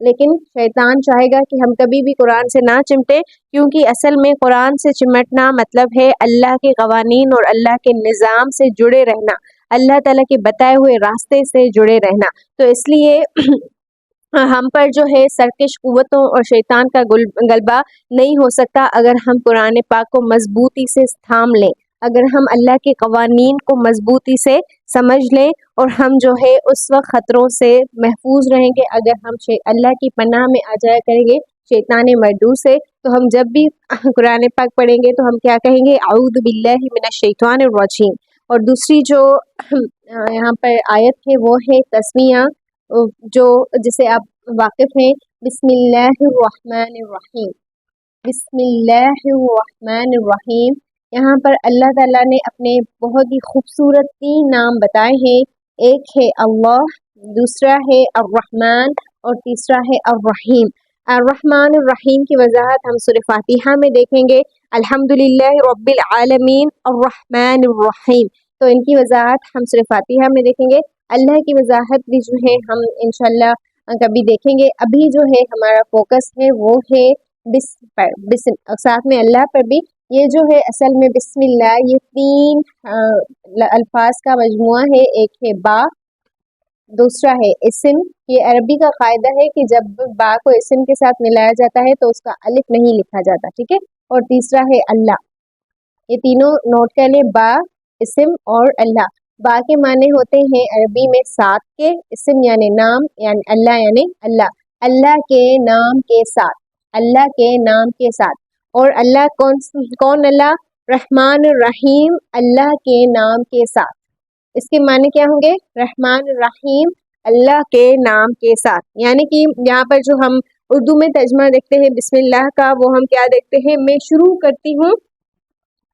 لیکن شیطان چاہے گا کہ ہم کبھی بھی قرآن سے نہ چمٹے، کیونکہ اصل میں قرآن سے چمٹنا مطلب ہے اللہ کے قوانین اور اللہ کے نظام سے جڑے رہنا، اللہ تعالیٰ کے بتائے ہوئے راستے سے جڑے رہنا۔ تو اس لیے ہم پر جو ہے سرکش قوتوں اور شیطان کا غلبہ نہیں ہو سکتا اگر ہم قرآن پاک کو مضبوطی سے تھام لیں، اگر ہم اللہ کے قوانین کو مضبوطی سے سمجھ لیں، اور ہم جو ہے اس وقت خطروں سے محفوظ رہیں گے اگر ہم اللہ کی پناہ میں آ جایا کریں گے شیطان مردود سے۔ تو ہم جب بھی قرآن پاک پڑھیں گے تو ہم کیا کہیں گے؟ اعوذ باللہ من الشیطان الرجیم۔ اور دوسری جو یہاں پر آیت ہے وہ ہے تسمیہ، جو جسے آپ واقف ہیں، بسم اللہ الرحمن الرحیم، بسم اللہ الرحمن الرحیم۔ یہاں پر اللہ تعالیٰ نے اپنے بہت ہی خوبصورت 3 نام بتائے ہیں، ایک ہے اللہ، دوسرا ہے الرحمن، اور تیسرا ہے الرحیم۔ الرحمن الرحیم کی وضاحت ہم سورہ فاتحہ میں دیکھیں گے، الحمدللہ رب العالمین الرحمن الرحیم، تو ان کی وضاحت ہم سورہ فاتحہ میں دیکھیں گے۔ اللہ کی وضاحت بھی جو ہے ہم انشاءاللہ کبھی دیکھیں گے۔ ابھی جو ہے ہمارا فوکس ہے وہ ہے بسم پر، بسم اور ساتھ میں اللہ پر بھی۔ یہ جو ہے اصل میں بسم اللہ یہ 3 الفاظ کا مجموعہ ہے، ایک ہے با، دوسرا ہے اسم۔ یہ عربی کا قاعدہ ہے کہ جب با کو اسم کے ساتھ ملایا جاتا ہے تو اس کا الف نہیں لکھا جاتا، ٹھیک ہے، اور تیسرا ہے اللہ۔ یہ تینوں نوٹ کر لیں، با، اسم اور اللہ۔ با کے معنی ہوتے ہیں عربی میں ساتھ کے، اسم یعنی نام، یعنی اللہ یعنی اللہ، اللہ کے نام کے ساتھ، اللہ کے نام کے ساتھ۔ اور اللہ کون اللہ؟ رحمان الرحیم، اللہ کے نام کے ساتھ۔ اس کے معنی کیا ہوں گے؟ رحمان الرحیم، اللہ کے نام کے ساتھ۔ یعنی کہ یہاں پر جو ہم اردو میں ترجمہ دیکھتے ہیں بسم اللہ کا، وہ ہم کیا دیکھتے ہیں؟ میں شروع کرتی ہوں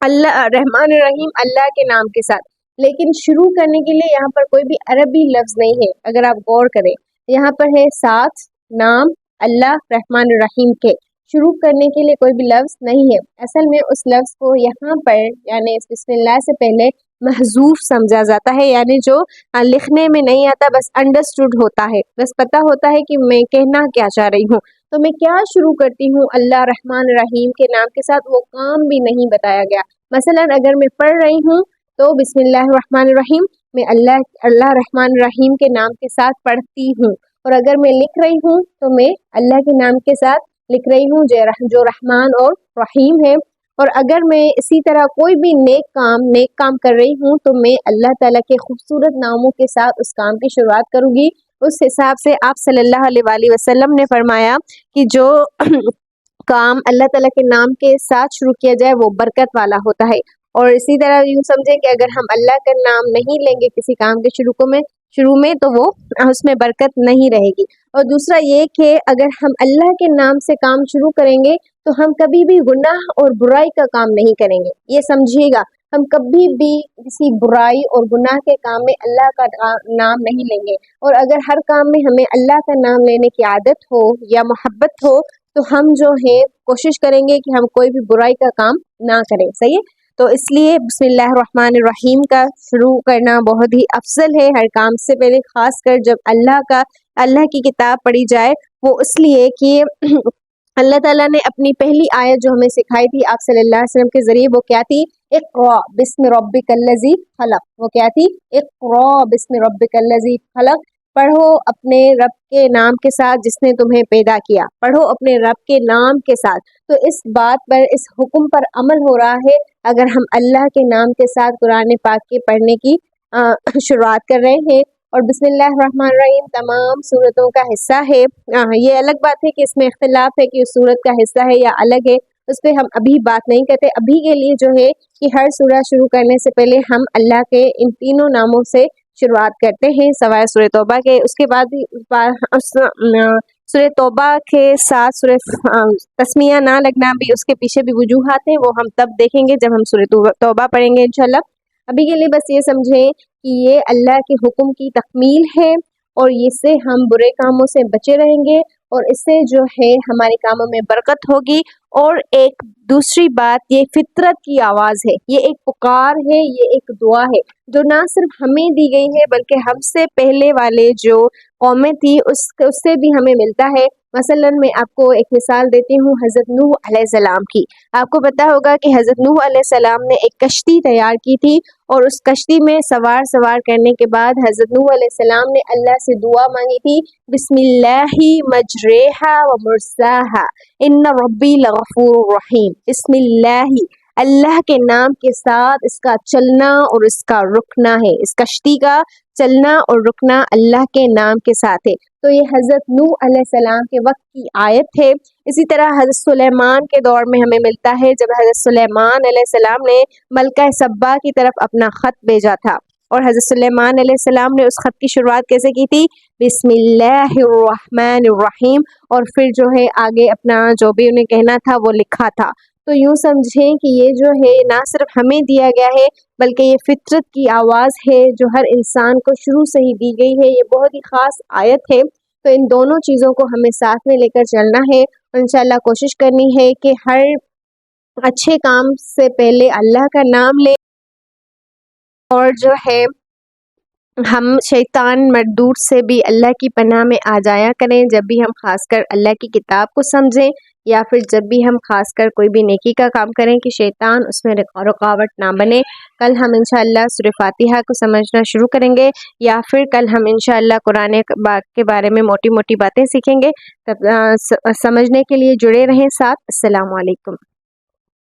اللہ رحمان الرحیم اللہ کے نام کے ساتھ، لیکن شروع کرنے کے لیے یہاں پر کوئی بھی عربی لفظ نہیں ہے۔ اگر آپ غور کریں یہاں پر ہے ساتھ نام اللہ رحمان الرحیم کے، شروع کرنے کے لیے کوئی بھی لفظ نہیں ہے۔ اصل میں اس لفظ کو یہاں پر یعنی بسم اللہ سے پہلے محذوف سمجھا جاتا ہے، یعنی جو لکھنے میں نہیں آتا، بس انڈرسٹوڈ ہوتا ہے، بس پتہ ہوتا ہے کہ میں کہنا کیا چاہ رہی ہوں، تو میں کیا شروع کرتی ہوں اللہ رحمان الرحیم کے نام کے ساتھ، وہ کام بھی نہیں بتایا گیا۔ مثلا اگر میں پڑھ رہی ہوں تو بسم اللہ الرحمن الرحیم، میں اللہ رحمان الرحیم کے نام کے ساتھ پڑھتی ہوں، اور اگر میں لکھ رہی ہوں تو میں اللہ کے نام کے ساتھ لکھ رہی ہوں جو رحمان اور رحیم ہے۔ اور اگر میں اسی طرح کوئی بھی نیک کام کر رہی ہوں تو میں اللہ تعالیٰ کے خوبصورت ناموں کے ساتھ اس کام کی شروعات کروں گی۔ اس حساب سے آپ صلی اللہ علیہ وآلہ وسلم نے فرمایا کہ جو کام اللہ تعالیٰ کے نام کے ساتھ شروع کیا جائے وہ برکت والا ہوتا ہے۔ اور اسی طرح یوں سمجھیں کہ اگر ہم اللہ کا نام نہیں لیں گے کسی کام کے شروع میں تو وہ اس میں برکت نہیں رہے گی۔ اور دوسرا یہ کہ اگر ہم اللہ کے نام سے کام شروع کریں گے تو ہم کبھی بھی گناہ اور برائی کا کام نہیں کریں گے، یہ سمجھیے گا، ہم کبھی بھی کسی برائی اور گناہ کے کام میں اللہ کا نام نہیں لیں گے۔ اور اگر ہر کام میں ہمیں اللہ کا نام لینے کی عادت ہو یا محبت ہو تو ہم جو ہے کوشش کریں گے کہ ہم کوئی بھی برائی کا کام نہ کریں، صحیح ہے؟ تو اس لیے بسم اللہ الرحمن الرحیم کا شروع کرنا بہت ہی افضل ہے ہر کام سے پہلے، خاص کر جب اللہ کی کتاب پڑھی جائے، وہ اس لیے کہ اللہ تعالیٰ نے اپنی پہلی آیت جو ہمیں سکھائی تھی آپ صلی اللہ علیہ وسلم کے ذریعے، وہ کیا تھی؟ اقرأ بسم ربک الذی خلق۔ وہ کیا تھی؟ اقرأ بسم ربک الذی خلق، پڑھو اپنے رب کے نام کے ساتھ جس نے تمہیں پیدا کیا، پڑھو اپنے رب کے نام کے ساتھ۔ تو اس بات پر، اس حکم پر عمل ہو رہا ہے اگر ہم اللہ کے نام کے ساتھ قرآن پاک کے پڑھنے کی شروعات کر رہے ہیں۔ اور بسم اللہ الرحمن الرحیم تمام صورتوں کا حصہ ہے۔ یہ الگ بات ہے کہ اس میں اختلاف ہے کہ اس صورت کا حصہ ہے یا الگ ہے، اس پہ ہم ابھی بات نہیں کرتے۔ ابھی کے لیے جو ہے کہ ہر سورہ شروع کرنے سے پہلے ہم اللہ کے ان تینوں ناموں سے شروعات کرتے ہیں سوائے سورہ توبہ کے۔ اس کے بعد سورہ توبہ کے ساتھ سورہ تسمیہ نہ لگنا بھی، اس کے پیچھے بھی وجوہات ہیں، وہ ہم تب دیکھیں گے جب ہم سورہ توبہ پڑھیں گے انشاءاللہ۔ ابھی کے لیے بس یہ سمجھیں کہ یہ اللہ کے حکم کی تکمیل ہے، اور اس سے ہم برے کاموں سے بچے رہیں گے، اور اس سے جو ہے ہمارے کاموں میں برکت ہوگی۔ اور ایک دوسری بات، یہ فطرت کی آواز ہے، یہ ایک پکار ہے، یہ ایک دعا ہے جو نہ صرف ہمیں دی گئی ہے بلکہ ہم سے پہلے والے جو قومیں تھی اس سے بھی ہمیں ملتا ہے۔ مثلاً میں آپ کو ایک مثال دیتی ہوں حضرت نوح علیہ السلام کی۔ آپ کو پتہ ہوگا کہ حضرت نوح علیہ السلام نے ایک کشتی تیار کی تھی، اور اس کشتی میں سوار کرنے کے بعد حضرت نوح علیہ السلام نے اللہ سے دعا مانگی تھی، بسم اللہ مجریہا و مرساہا ان ربی لغفور رحیم۔ بسم اللہ کے نام کے ساتھ اس کا چلنا اور اس کا رکنا ہے، اس کشتی کا چلنا اور رکنا اللہ کے نام کے ساتھ ہے۔ تو یہ حضرت نوح علیہ السلام کے وقت کی آیت ہے۔ اسی طرح حضرت سلیمان کے دور میں ہمیں ملتا ہے، جب حضرت سلیمان علیہ السلام نے ملکہ سبا کی طرف اپنا خط بھیجا تھا، اور حضرت سلیمان علیہ السلام نے اس خط کی شروعات کیسے کی تھی؟ بسم اللہ الرحمن الرحیم، اور پھر جو ہے آگے اپنا جو بھی انہیں کہنا تھا وہ لکھا تھا۔ تو یوں سمجھیں کہ یہ جو ہے نہ صرف ہمیں دیا گیا ہے، بلکہ یہ فطرت کی آواز ہے جو ہر انسان کو شروع سے ہی دی گئی ہے۔ یہ بہت ہی خاص آیت ہے۔ تو ان دونوں چیزوں کو ہمیں ساتھ میں لے کر چلنا ہے، اور انشاءاللہ کوشش کرنی ہے کہ ہر اچھے کام سے پہلے اللہ کا نام لیں، اور جو ہے ہم شیطان مردود سے بھی اللہ کی پناہ میں آ جایا کریں، جب بھی ہم خاص کر اللہ کی کتاب کو سمجھیں، یا پھر جب بھی ہم خاص کر کوئی بھی نیکی کا کام کریں، کہ شیطان اس میں رکاوٹ نہ بنے۔ کل ہم انشاءاللہ سورہ فاتحہ کو سمجھنا شروع کریں گے، یا پھر کل ہم انشاءاللہ قرآن کے بارے میں موٹی موٹی باتیں سیکھیں گے۔ تب سمجھنے کے لیے جڑے رہیں ساتھ۔ السلام علیکم۔